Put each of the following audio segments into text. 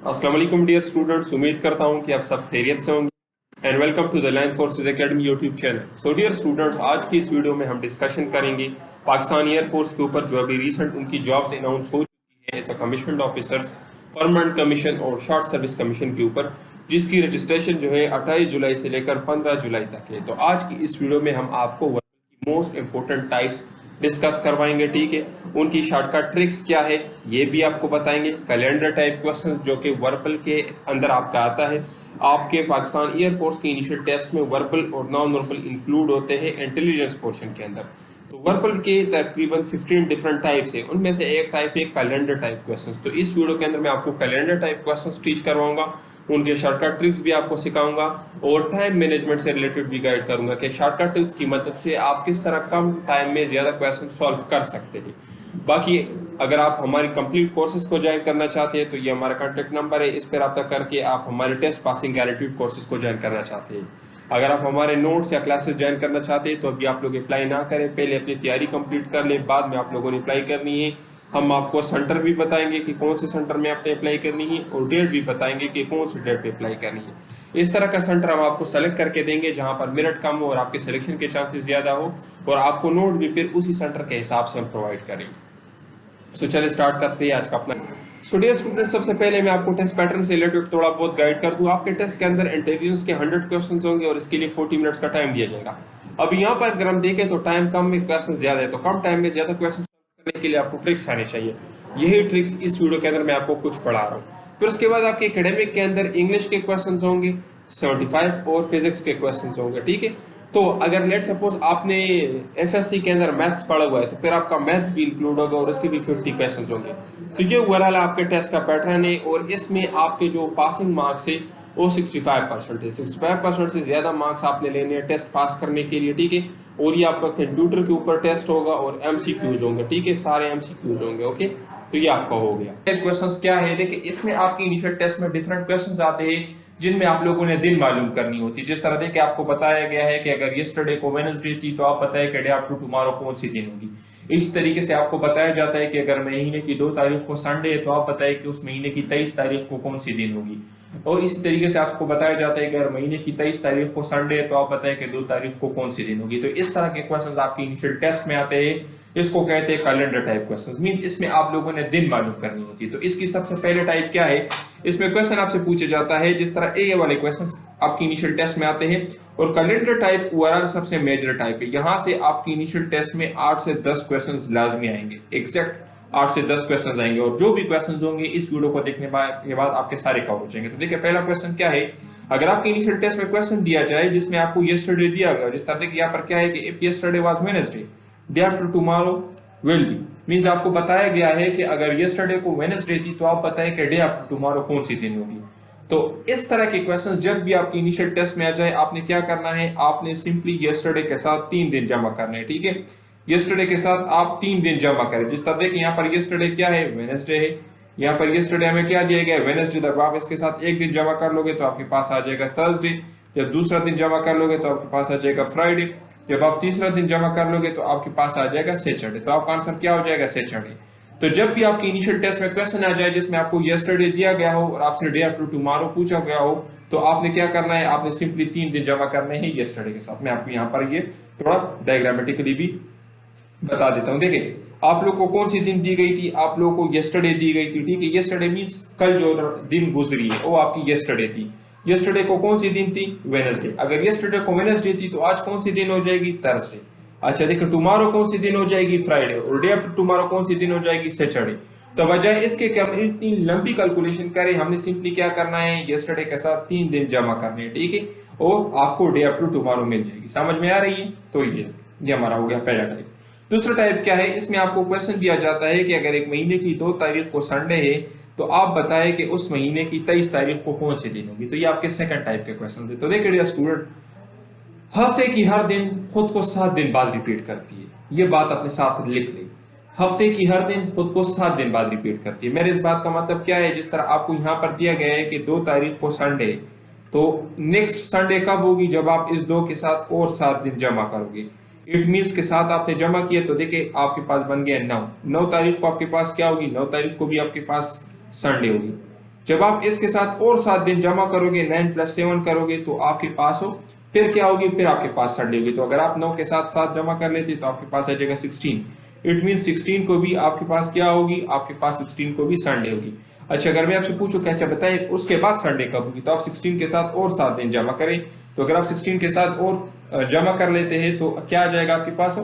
अस्सलाम वालेकुम dear students, उम्मीद करता हूं कि आप सब खैरियत से होंगे and welcome to the land forces academy YouTube channel. So dear students, आज की इस वीडियो में हम डिस्कशन करेंगे पाकिस्तान एयरफोर्स के ऊपर जो अभी रिसेंट उनकी जॉब्स अनाउंस हो चुकी है as a commissioned officers, permanent commission और शॉर्ट सर्विस कमीशन के ऊपर, जिसकी रजिस्ट्रेशन जो है 28 जुलाई से लेकर 15 जुलाई तक है। तो आज की इस वीडियो में हम आपको मोस्ट इंपोर्टेंट टाइप्स डिस्कस करवाएंगे, ठीक है। उनकी शॉर्टकट ट्रिक्स क्या है ये भी आपको बताएंगे। कैलेंडर टाइप क्वेश्चंस जो कि वर्बल के अंदर आपका आता है, आपके पाकिस्तान एयरफोर्स के इनिशियल टेस्ट में वर्बल और नॉन वर्बल इंक्लूड होते हैं इंटेलिजेंस पोर्शन के अंदर। तो वर्बल के तकरीबन 15 डिफरेंट टाइप्स है, उनमें से एक टाइप है कैलेंडर टाइप क्वेश्चंस। तो इस वीडियो के अंदर मैं आपको कैलेंडर टाइप क्वेश्चंस टीच करवाऊंगा, उनके शॉर्टकट ट्रिक्स भी आपको सिखाऊंगा और टाइम मैनेजमेंट से रिलेटेड भी गाइड करूंगा कि शॉर्टकट ट्रिक्स की मदद से आप किस तरह कम टाइम में ज्यादा क्वेश्चन सॉल्व कर सकते हैं। बाकी अगर आप हमारी कंप्लीट कोर्सेज को ज्वाइन करना चाहते हैं तो ये हमारा कॉन्टेक्ट नंबर है, इस पर रब्ता करके आप हमारे टेस्ट पासिंग गारंटीड कोर्सेज को ज्वाइन करना चाहते हैं। अगर आप हमारे नोट्स या क्लासेस ज्वाइन करना चाहते हैं तो अभी आप लोग अप्लाई ना करें, पहले अपनी तैयारी कंप्लीट कर लें, बाद में आप लोगों ने अप्लाई करनी है। हम आपको सेंटर भी बताएंगे कि कौन से सेंटर में आपने अप्लाई करनी है और डेट भी बताएंगे कि कौन से डेट पे अप्लाई करनी है। इस तरह का सेंटर हम आपको सेलेक्ट करके देंगे जहां पर मेरिट कम हो और आपके सिलेक्शन के चांसेस ज्यादा हो, और आपको नोट भी फिर उसी सेंटर के हिसाब से हम प्रोवाइड करेंगे। सो चलिए स्टार्ट करते हैं आज का अपना। सो डियर स्टूडेंट, सबसे पहले मैं आपको टेस्ट पैटर्न से रिलेटेड थोड़ा बहुत गाइड कर दूं। आपके टेस्ट के अंदर इंटेलिजेंस के 100 क्वेश्चंस होंगे और इसके लिए 40 मिनट्स का टाइम दिया जाएगा। अब यहाँ पर अगर हम देखें तो टाइम कम में क्वेश्चन ज्यादा है, तो कम टाइम में ज्यादा क्वेश्चन करने के लिए आपको ट्रिक्स आने चाहिए। यही ट्रिक्स इस वीडियो के अंदर मैं आपको कुछ पढ़ा रहा हूँ। फिर उसके बाद आपके एकेडमिक के अंदर इंग्लिश के क्वेश्चंस होंगे 75 और फिजिक्स के क्वेश्चंस होंगे, ठीक है। तो अगर लेट सपोज आपने एफएससी के अंदर मैथ्स पढ़ा हुआ है तो फिर आपका मैथ्स भी इंक्लूड होगा और उसके भी 50 क्वेश्चंस होंगे। तो ये ओवरऑल आपके टेस्ट का पैटर्न है और इसमें आपके जो पासिंग मार्क्स है वो 65% है। 65% से ज्यादा मार्क्स आपने लेने हैं टेस्ट पास करने के लिए, ठीक है। और ये आपका कंप्यूटर के ऊपर टेस्ट होगा और एमसीक्यूज होंगे, ठीक है, सारे एमसीक्यूज होंगे, ओके। तो ये आपका हो गया। क्वेश्चंस क्या है, देखिए इसमें आपके इनिशियल टेस्ट में डिफरेंट क्वेश्चंस आते हैं जिनमें आप लोगों ने दिन मालूम करनी होती है। जिस तरह देखिए आपको बताया गया है कि अगर यस्टरडे को वेडनेसडे थी तो आप बताएं कि डे आफ्टर टुमारो कौन सी दिन होगी। इस तरीके से आपको बताया जाता है कि अगर महीने की 2 तारीख को संडे है तो आप बताएं कि उस महीने की 23 तारीख को कौन सी दिन होगी। और इसी तरीके से आपको बताया जाता है कि अगर महीने की 23 तारीख को संडे है तो आप बताएं कि 2 तारीख को कौन सी दिन होगी। तो इस तरह के क्वेश्चंस आपके इनिशियल टेस्ट में आते हैं, इसको कहते हैं कैलेंडर टाइप क्वेश्चंस। मीन इसमें आप लोगों ने दिन मालूम करनी होती है। तो इसकी सबसे पहले टाइप क्या है, इसमें क्वेश्चन आपसे पूछे जाता है जिस तरह ए वाले क्वेश्चंस आपकी इनिशियल टेस्ट में आते हैं। और कैलेंडर टाइप ओवरऑल सबसे मेजर टाइप है। यहां से आपकी इनिशियल टेस्ट में 8 से 10 क्वेश्चंस लाजमी आएंगे, एग्जैक्ट 8 से 10 क्वेश्चंस आएंगे। और जो भी क्वेश्चंस होंगे इस वीडियो को देखने के बाद आपके सारे कवर हो जाएंगे। तो देखिए पहला क्वेश्चन क्या है, अगर आपके इनिशियल टेस्ट में क्वेश्चन दिया जाए जिसमें आपको यस्टरडे दिया गया, जिस तरह देखिए यहाँ पर क्या है कि if yesterday was Wednesday day after tomorrow will be, means आपको बताया गया है कि अगर यस्टरडे को वेडनेसडे थी तो आप बताएं कि डे आफ्टर टुमारो कौन सी दिन होगी। तो इस तरह के क्वेश्चंस जब भी आपके इनिशियल टेस्ट में आ जाए आपने क्या करना है, आपने सिंपली यस्टरडे के साथ 3 दिन जमा करने हैं, ठीक है। यस्टरडे के साथ आप 3 दिन जमा करें। जिस तरह देखिए यहाँ पर यस्टरडे क्या है, वेडनेसडे है। यहाँ पर यस्टरडे हमें क्या दिया गया है, वेडनेसडे। जब आप इसके साथ 1 दिन जमा कर लोगे तो आपके पास आ जाएगा थर्सडे। जब दूसरा दिन जमा कर लोगे तो आपके पास आ जाएगा फ्राइडे। जब आप तीसरा दिन जमा कर लोगे तो आपके पास आ जाएगा सैटरडे। तो आपका आंसर क्या हो जाएगा, सैटरडे। तो जब भी आपके इनिशियल टेस्ट में क्वेश्चन आ जाए जिसमें आपको यस्टरडे दिया गया हो और आपसे डे आफ्टर टुमारो पूछा गया हो तो आपने क्या करना है, आपने सिंपली 3 दिन जमा करने हैं यस्टरडे के साथ। मैं आपको यहाँ पर ये थोड़ा डायग्रामेटिकली भी बता देता हूँ। देखिए आप लोग को कौन सी दिन दी गई थी, आप लोगों को यस्टरडे दी गई थी, ठीक है। यस्टरडे मींस कल जो दिन गुजरी है वो आपकी यस्टरडे थी। यस्टरडे को कौन सी दिन थी, वेडनेसडे। अगर यस्टरडे को वेडनेसडे थी तो आज कौन सी दिन हो जाएगी, थर्सडे। अच्छा देखो टुमारो कौन सी दिन हो जाएगी, फ्राइडे। और डे आफ्टर टुमारो कौन सी दिन हो जाएगी, सैटरडे। तो बजाय इसके कि हम इतनी लंबी कैलकुलेशन करें, हमने सिंपली क्या करना है, यस्टरडे के साथ 3 दिन जमा करने हैं, ठीक है। और आपको डे आफ्टर टुमारो मिल जाएगी। समझ में आ रही है। तो ये हमारा हो गया पहला टाइप। दूसरा टाइप क्या है, इसमें आपको क्वेश्चन दिया जाता है कि अगर एक महीने की 2 तारीख को संडे है तो आप बताएं कि उस महीने की 23 तारीख को कौन सी दिन होगी। तो ये आपके सेकंड टाइप के क्वेश्चन थे। तो देखिए स्टूडेंट, हफ्ते की हर दिन खुद को 7 दिन बाद रिपीट करती है। ये बात अपने साथ लिख ले, हफ्ते की हर दिन खुद को 7 दिन बाद रिपीट करती है। मेरे इस बात का मतलब क्या है, जिस तरह आपको यहाँ पर दिया गया है कि 2 तारीख को संडे, तो नेक्स्ट संडे कब होगी, जब आप इस 2 के साथ और 7 दिन जमा करोगे। इट मीन्स के साथ आपने जमा किया तो देखिए आपके पास बन गया 9 तारीख को आपके पास क्या होगी, 9 तारीख को भी आपके पास संडे होगी। जब आप इसके साथ और 7 दिन जमा करोगे, 9 + 7 करोगे तो आपके पास हो, फिर क्या होगी, फिर आपके पास संडे होगी। तो अगर आप 9 के साथ 7 जमा कर लेते तो आपके पास आ जाएगा 16। इट मीन 16 को भी आपके पास क्या होगी, आपके पास 16 को भी संडे होगी। अच्छा, अगर मैं आपसे पूछूं कि अच्छा बताइए उसके बाद संडे कब होगी, तो आप 16 के साथ और 7 दिन जमा करें। तो अगर आप 16 के साथ और जमा कर लेते हैं तो क्या आ जाएगा आपके पास,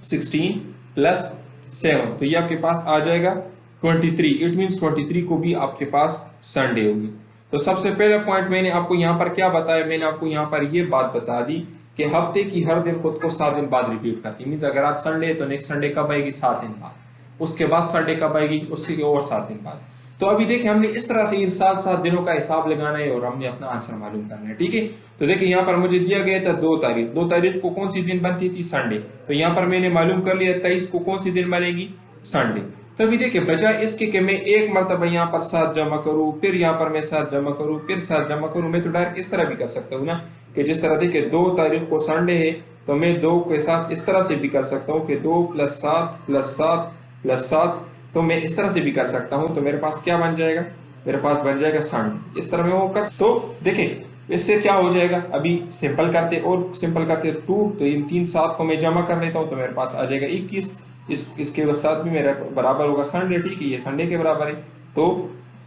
16 + 7, तो ये आपके पास आ जाएगा 23। इट मीन 23 को भी आपके पास संडे होगी। तो सबसे पहला पॉइंट मैंने आपको यहाँ पर क्या बताया, मैंने आपको यहाँ पर ये बात बता दी कि हफ्ते की हर दिन खुद को 7 दिन बाद रिपीट करती है। मीन्स अगर आज संडे है तो नेक्स्ट संडे कब आएगी, 7 दिन बाद। उसके बाद संडे कब आएगी, उससे और 7 दिन बाद। तो अभी देखिए हमने इस तरह से इन 7-7 दिनों का हिसाब लगाना है और हमने अपना आंसर मालूम करना है। ठीक है, तो देखिए यहाँ पर मुझे दिया गया था 2 तारीख। 2 तारीख को कौन सी दिन बनती थी, संडे। तो यहाँ पर मैंने मालूम कर लिया 23 को कौन सी दिन बनेगी, संडे। तो अभी देखिए बजाय इसके कि मैं एक मरतबा यहाँ पर 7 जमा करूँ, फिर यहाँ पर मैं 7 जमा करूँ, फिर 7 जमा करूँ, मैं तो डायरेक्ट इस तरह भी कर सकता हूँ ना, कि जिस तरह देखिए 2 तारीख को संडे है तो मैं 2 के साथ इस तरह से भी कर सकता हूँ कि 2 + 7 + 7 + 7, तो मैं इस तरह से भी कर सकता हूँ। तो मेरे पास क्या बन जाएगा, मेरे पास बन जाएगा संडे। इस तरह में वो कर, तो देखिए इससे क्या हो जाएगा, अभी सिंपल करते और सिंपल करते 2, तो इन 3 7 को मैं जमा कर लेता हूँ तो मेरे पास आ जाएगा 21। इसके साथ भी मेरा बराबर होगा संडे। ठीक है, ये संडे के बराबर है। तो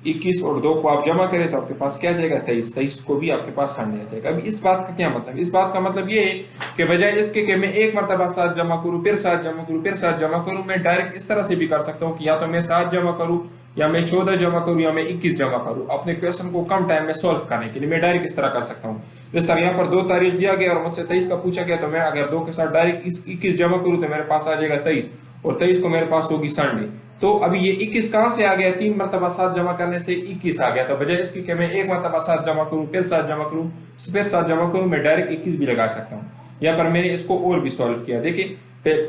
21 और 2 को आप जमा करें तो आपके पास क्या जाएगा, 23। 23 को भी आपके पास संडे आ जाएगा। अब इस बात का क्या मतलब, इस बात का मतलब ये है कि बजाय इसके कि मैं एक मरतबा 7 जमा करूं, फिर 7 जमा करूं, फिर 7 जमा करूं, मैं डायरेक्ट इस तरह से भी कर सकता हूं कि या तो मैं 7 जमा करूं, या मैं 14 जमा करूं, या मैं 21 जमा करूं। अपने क्वेश्चन को कम टाइम में सॉल्व करने के लिए मैं डायरेक्ट इस तरह कर सकता हूं। इस तरह यहाँ पर 2 तारीख दिया गया और मुझसे 23 का पूछा गया, तो मैं अगर 2 के साथ डायरेक्ट 21 जमा करूं तो मेरे पास आ जाएगा 23, और 23 को मेरे पास होगी संडे। तो अभी ये 21 कहां से आ गया, 3 मरतबा 7 जमा करने से 21 आ गया। तो बजाय इसकी कि मैं एक मरतबा 7 जमा करूं, फिर 7 जमा करूं, फिर 7 जमा करूं, मैं डायरेक्ट 21 भी लगा सकता हूं। यहाँ पर मैंने इसको और भी सॉल्व किया। देखिए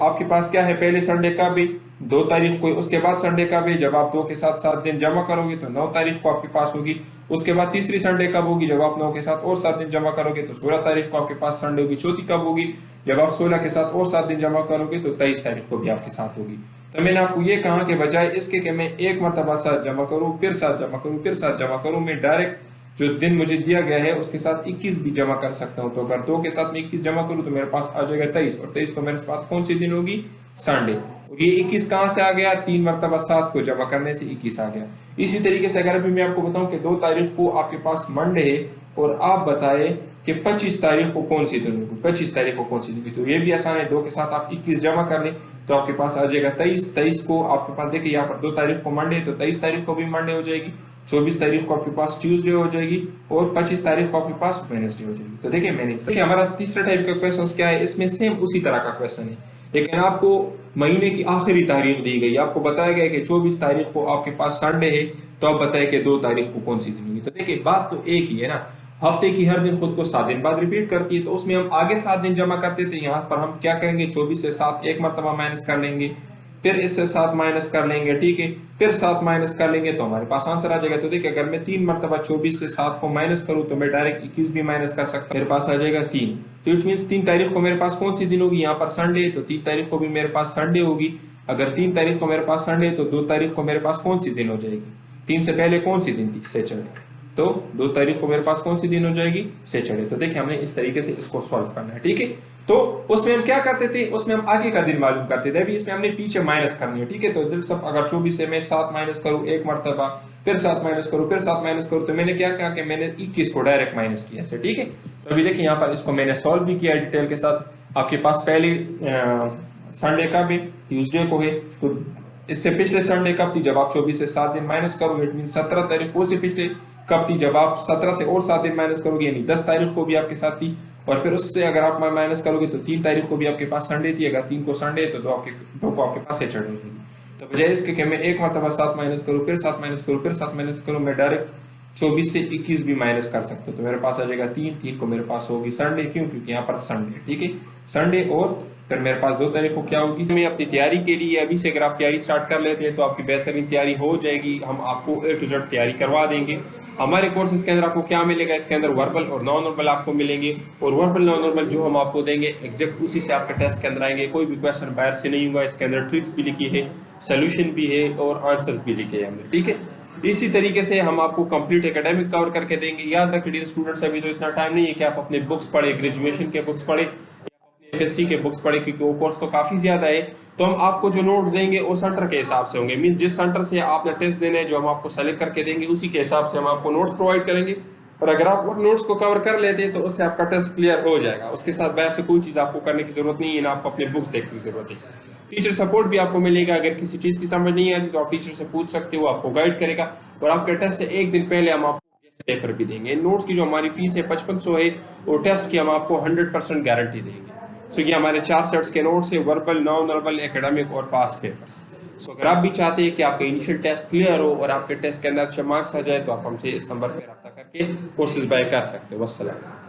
आपके पास क्या है, पहले संडे का भी 2 तारीख को, उसके बाद संडे का भी जब आप 2 के साथ 7 दिन जमा करोगे तो 9 तारीख को आपके पास होगी। उसके बाद तीसरी संडे कब होगी, जब आप 9 के साथ और 7 दिन जमा करोगे तो 16 तारीख को आपके पास संडे होगी। चौथी कब होगी, जब आप 16 के साथ और 7 दिन जमा करोगे तो 23 तारीख को भी आपके साथ होगी। तो मैंने आपको ये कहा कि बजाय इसके कि मैं एक मरतबा 7 जमा करूं, फिर 7 जमा करूं, फिर 7 जमा करूं, मैं डायरेक्ट जो दिन मुझे दिया गया है उसके साथ 21 भी जमा कर सकता हूं। तो अगर 2 के साथ मैं 21 जमा करूं तो मेरे पास आ जाएगा 23, और 23 को मेरे पास कौन सी दिन होगी, संडे। और ये 21 कहां से आ गया, 3 मरतबा 7 को जमा करने से 21 आ गया। इसी तरीके से अगर अभी मैं आपको बताऊं कि 2 तारीख को आपके पास मंडे है और आप बताए कि 25 तारीख को कौन सी दिन होगी, 25 तारीख को कौन सी दिन होगी, तो ये भी आसान है। 2 के साथ आप 21 जमा कर लें तो आपके पास आ जाएगा 23। 23 को आपके पास देखिए यहाँ पर 2 तारीख को मंडे, तो 23 तारीख को भी मंडे हो जाएगी, 24 तारीख को आपके पास ट्यूसडे हो जाएगी, और 25 तारीख को आपके पास वेडनेसडे हो जाएगी। तो देखिए मैंने देखिए हमारा तीसरा टाइप का क्वेश्चन क्या है, इसमें सेम उसी तरह का क्वेश्चन है, लेकिन आपको महीने की आखिरी तारीख दी गई, आपको बताया गया कि 24 तारीख को आपके पास संडे है, तो आप बताए कि 2 तारीख को कौन सी दिन होगी। तो देखिए बात तो एक ही है ना, हफ्ते की हर दिन खुद को 7 दिन बाद रिपीट करती है, तो उसमें हम आगे 7 दिन जमा करते थे, यहाँ पर हम क्या करेंगे, 24 से 7 एक मरतबा माइनस कर लेंगे, फिर इससे 7 माइनस कर लेंगे, ठीक है, फिर 7 माइनस कर लेंगे तो हमारे पास आंसर आ जाएगा। तो देखिए अगर मैं 3 मरतबा 24 से 7 को माइनस करूं तो मैं डायरेक्ट 21 भी माइनस कर सकता हूं, मेरे पास आ जाएगा 3। तो इट मींस 3 तारीख को मेरे पास कौन सी दिन होगी, यहाँ पर संडे, तो 3 तारीख को भी मेरे पास संडे होगी। अगर 3 तारीख को मेरे पास संडे तो 2 तारीख को मेरे पास कौन सी दिन हो जाएगी, 3 से पहले कौन सी दिन थी, सैटरडे, तो 2 तारीख को मेरे पास कौन सी दिन हो जाएगी, सैटरडे। तो देखिए हमने इस तरीके से इसको सॉल्व करना है, ठीक है। तो उसमें हम क्या करते थे, उसमें हम आगे का दिन मालूम करते थे, अभी इसमें हमने पीछे माइनस करनी है, ठीक है। तो दिल सब अगर 24 से मैं 7 माइनस करूं एक मरतबा, फिर 7 माइनस करूं, फिर 7 माइनस करूं, तो मैंने क्या किया कि मैंने 21 को डायरेक्ट माइनस किया ऐसे, ठीक है। तो अभी देखिए यहाँ पर इसको मैंने सॉल्व भी किया डिटेल के साथ। आपके पास पहले संडे का भी ट्यूसडे को है, तो इससे पिछले संडे कब थी, जब आप 24 से 7 दिन माइनस करोगे, इट मीन 17 तारीख को, से पिछले कब थी, जब आप 17 से और 7 दिन माइनस करोगे, यानी 10 तारीख को भी आपके साथ थी, और फिर उससे अगर आप माइनस करोगे तो 3 तारीख को भी आपके पास संडे थी। अगर 3 को संडे तो 2 को आपके पास सैटरडे थी। तो बजाय इसके कि मैं एक मरतबा 7 माइनस करूं, फिर 7 माइनस करूं, फिर 7 माइनस करूं, मैं डायरेक्ट 24 से 21 भी माइनस कर सकते हो। तो मेरे पास आ जाएगा 3 को मेरे पास होगी संडे, क्यों, क्योंकि यहाँ पर संडे, ठीक है, संडे। और फिर मेरे पास 2 तारीख को क्या होगी, मैं अपनी तैयारी के लिए अभी से अगर आप तैयारी स्टार्ट कर लेते हैं तो आपकी बेहतरीन तैयारी हो जाएगी। हम आपको A to Z तैयारी करवा देंगे। हमारे कोर्सेज के अंदर आपको क्या मिलेगा, इसके अंदर वर्बल और नॉन वर्बल आपको मिलेंगे, और वर्बल नॉन वर्बल जो हम आपको देंगे एग्जैक्ट उसी से आपके टेस्ट के अंदर आएंगे। कोई भी क्वेश्चन बाहर से नहीं होगा, इसके अंदर ट्रिक्स भी लिखी है, सोल्यूशन भी है और आंसर्स भी लिखे हैं हमने, ठीक है। इसी तरीके से हम आपको कंप्लीट एकेडमिक कवर करके देंगे। याद रखिए डियर स्टूडेंट्स, अभी तो इतना टाइम नहीं है कि आप अपने बुक्स पढ़े, ग्रेजुएशन के बुक्स पढ़े, एफएससी के बुक्स पढ़े, क्योंकि वो कोर्स तो काफी ज्यादा है। तो हम आपको जो नोट्स देंगे वो सेंटर के हिसाब से होंगे, मीन जिस सेंटर से आपने टेस्ट देने हैं जो हम आपको सेलेक्ट करके देंगे उसी के हिसाब से हम आपको नोट्स प्रोवाइड करेंगे। और अगर आप उन नोट्स को कवर कर लेते हैं तो उससे आपका टेस्ट क्लियर हो जाएगा। उसके साथ बाहर से कोई चीज आपको करने की जरूरत नहीं है, ना आपको अपने बुक्स देखने की जरूरत है। टीचर सपोर्ट भी आपको मिलेगा, अगर किसी चीज की समझ नहीं आती तो आप टीचर से पूछ सकते हो, आपको गाइड करेगा। और आपके टेस्ट से एक दिन पहले हम आपको गेस्ट पेपर भी देंगे। नोट्स की जो हमारी फीस है 5500 है, और टेस्ट की हम आपको 100% गारंटी देंगे। सो ये हमारे 4 सेट्स के नोट्स है, वर्बल, नॉन वर्बल, एकेडमिक और पास पेपर्स। सो अगर आप भी चाहते हैं कि आपके इनिशियल टेस्ट क्लियर हो और आपके टेस्ट के अंदर अच्छे मार्क्स आ जाए तो आप हमसे इस नंबर पर रब्ता करके कोर्सेज बाय कर सकते हो। वस्सलाम।